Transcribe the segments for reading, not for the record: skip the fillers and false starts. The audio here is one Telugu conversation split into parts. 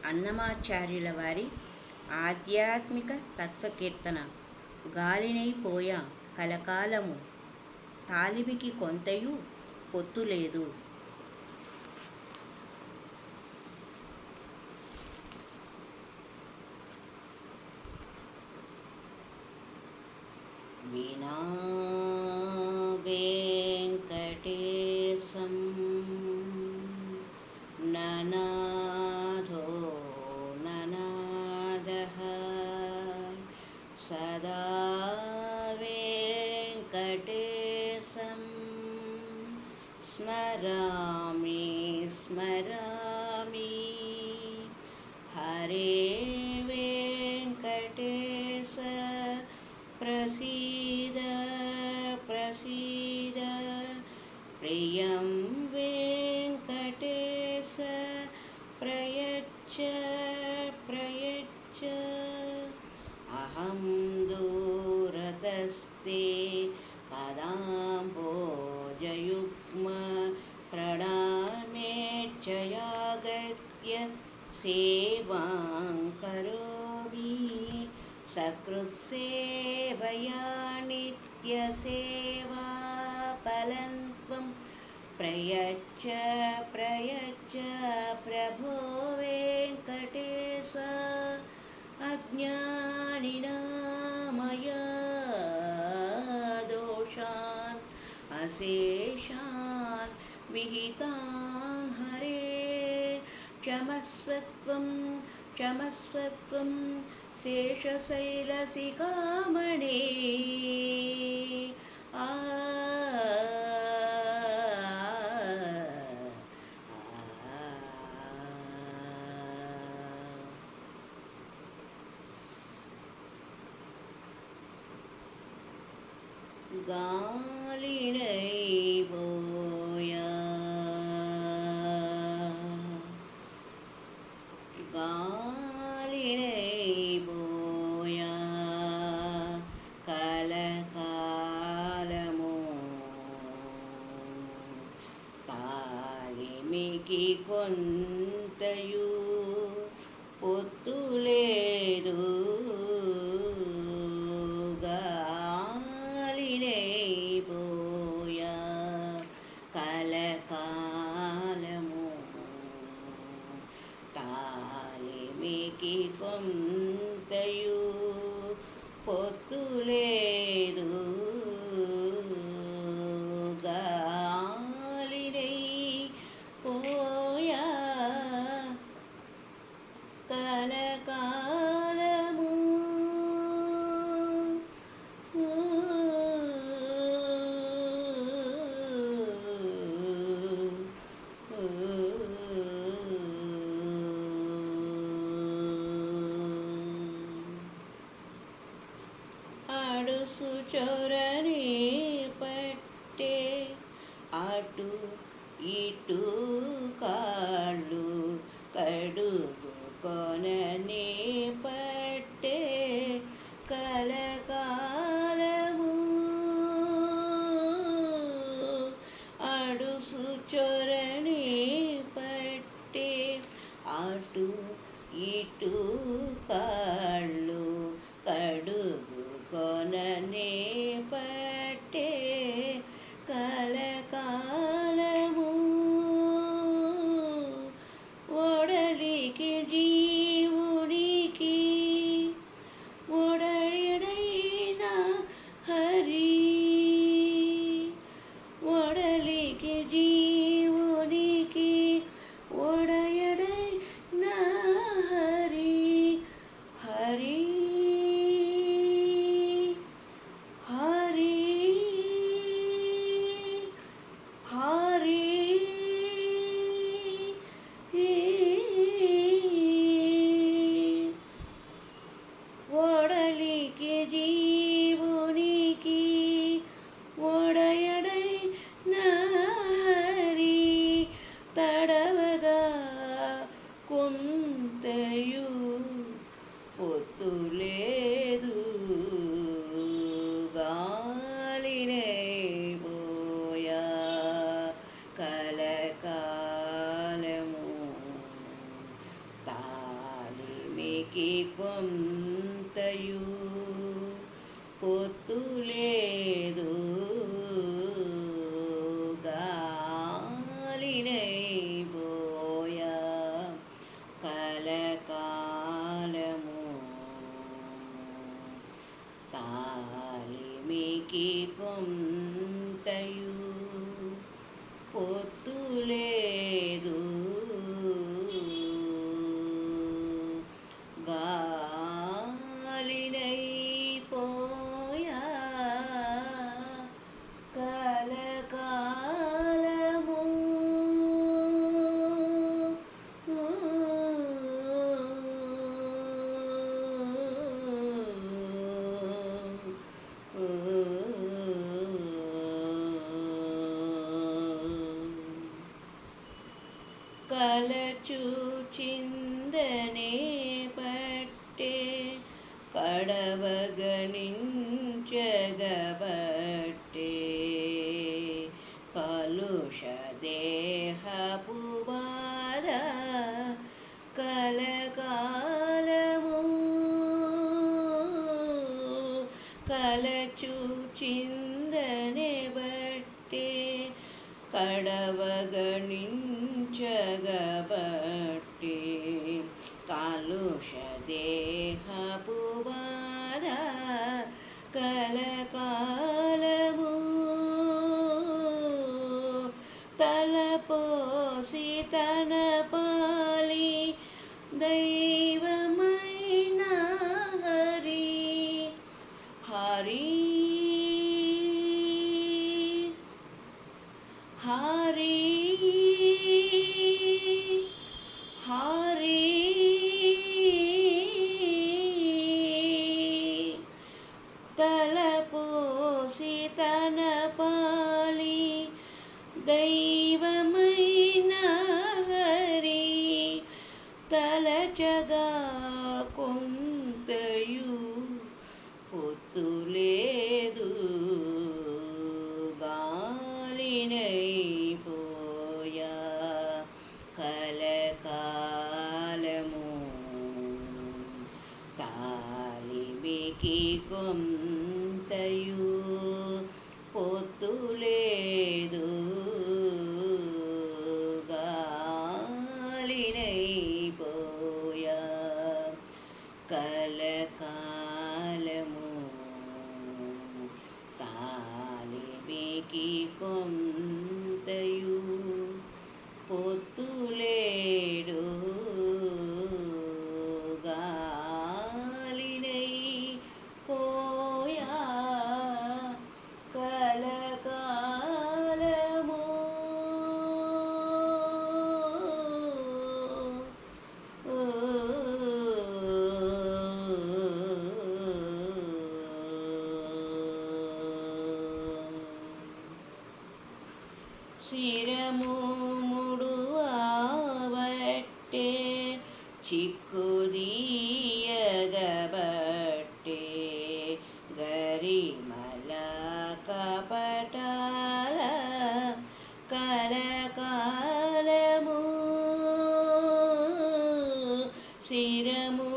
అన్నమాచార్యుల వారి ఆధ్యాత్మిక తత్వకీర్తన. గాలినైపోయా కలకాలము తాలిమికి కొంతయు పొత్తులేదు. వినా వెంకటేశం ననాథో ననాదః సదా వెంకటేశం స్మరామి స్మరామి. హరే వెంకటేశ ప్రసీద ప్రసీద. ప్రియం వెంకటేశ ప్రయచ్చ ప్రయచ్చ. అహం దూరతస్తే పదాంబోజయుగ్మ ప్రణామేచ్చయాగత్య సేవాం కరోమి. సకృత్సేవయా నిత్యసేవా ఫలంత్వం ప్రయచ్చ ప్రయచ్చ ప్రభో వెంకటేశ. అజ్ఞానినామయా దోషాన్ అశేషాన్ విహితాన్ హరే. క్షమస్వత్వం క్షమస్వత్వం శేషశైలశిఖామణే. గాలినైపోయా గాలినైపోయా కలకాలము తాలిమికి కొంతయు పొత్తులేదు. గాలినైపోయా కలకాలము తాలిమికి కొంతయు పొత్తులేదు. గాలినైపోయా కలకాలము. అడుసు చొరని పట్టే అటు ఇటు కాళ్ళు కడుగు కొననే పట్టే కలకాలము. అడుసు చొరని పట్టే అటు ఇటు కాళ్ళు కడుగు కొననే కలిమికి కొంతయు పొత్తు లేదు గాలినై పోయా కలకాలము తాలిమికి కొంతయు పొత్తు లేదు గాలినై పోయా కలకాలము కలచూచిందనే పట్టే కడవగణించగబట్టే కలుష దేహపు బాధ కలకాలము కలచూచిందనే బట్టే కడవగణించగబట్టి కాలుష దేహపు బాధ కలకాలము తలపోసి తన పాలి దైవమైన హరి హరి హరి హరి తలపోసి తన పాలి దైవమైన హరి తలచగా కొంతయు పొత్తు లేదు గాలినై పోయా కలకాలము తాలిమికి కొంతయు పొత్తు లేదు గాలినై పోయా కలకాలము తాలిమికి కొంతయు పొత్తు లేడు గాలినై పోయా కలకాలము శిరము ముడువబట్టే చిక్కుదీయగబట్టే గరిమల కపటాల కలకాలము శిరము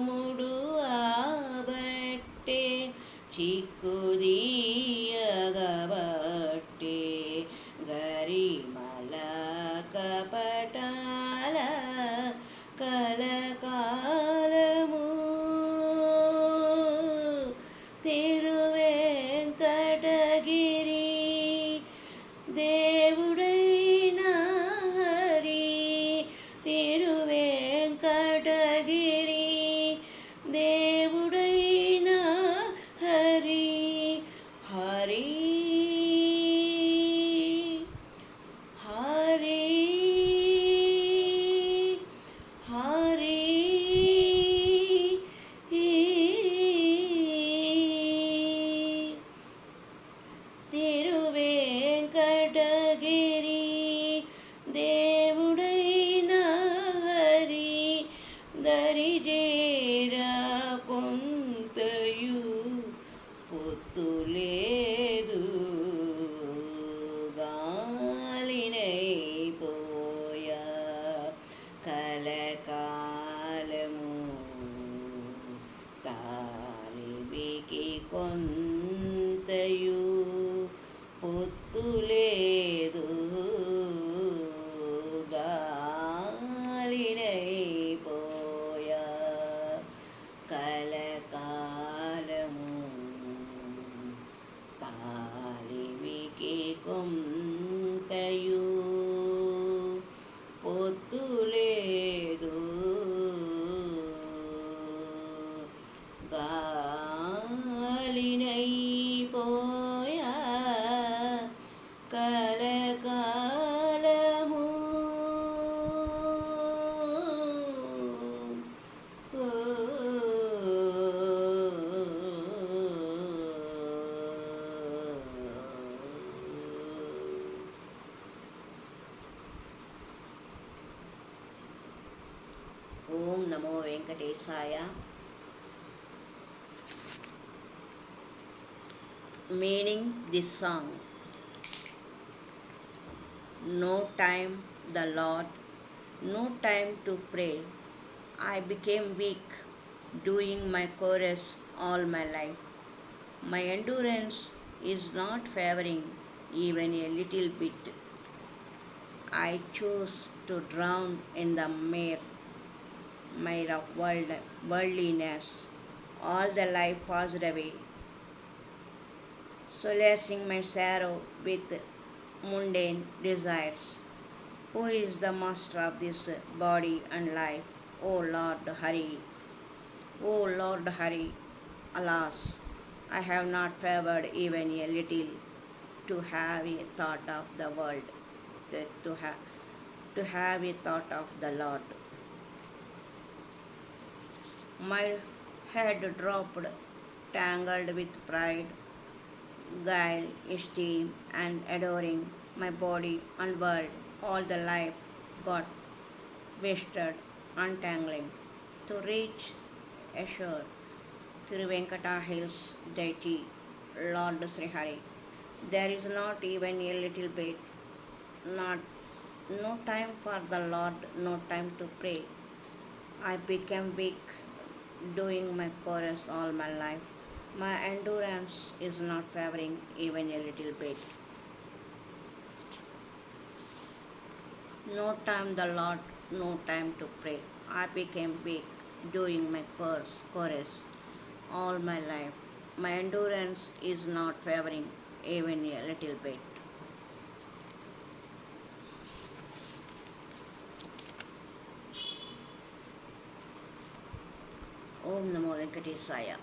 ముడువబట్టే చిక్కుదీయగబట్టే గరిమల కపటాల కలకాలము తిరువేంకటగిరి దేవుడైన హరి తిరువేంకటగిరి దేవుడైన హరి హరి హరి హరి తిరువేంకటగిరి దేవుడైన హరి దరిజేరా కొంతయు పొత్తు లేదు గాలినై పోయా కలకాలము కొంతయు పొత్తులేదు గాలినైపోయా కలకాలము తాలిమికి కొంతయు పొత్తులేదు గాలినైపోయా కలకాలము ఓ ఓం నమో వెంకటేశాయ. Meaning this song: no time the Lord, no time to pray. I became weak doing my chorus all my life. My endurance is not favoring even a little bit. I choose to drown in the mire of worldliness. All the life passed away, solacing my sorrow with mundane desires. Who is the master of this body and life? O Lord, hurry. O Lord, hurry. Alas, I have not favored even a little to have a thought of the world, to have a thought of the Lord. My head dropped, tangled with pride, guile, esteem, and adoring my body and world. All the life got wasted, untangling to reach ashore through Venkata Hills deity, Lord Sri Hari. There is not even a little bit, no time for the Lord, no time to pray. I became weak doing my chorus all my life. My endurance is not favoring even a little bit. No time the Lord, no time to pray. I became weak doing my chorus all my life. My endurance is not favoring even a little bit. Om Namo Venkatesaya.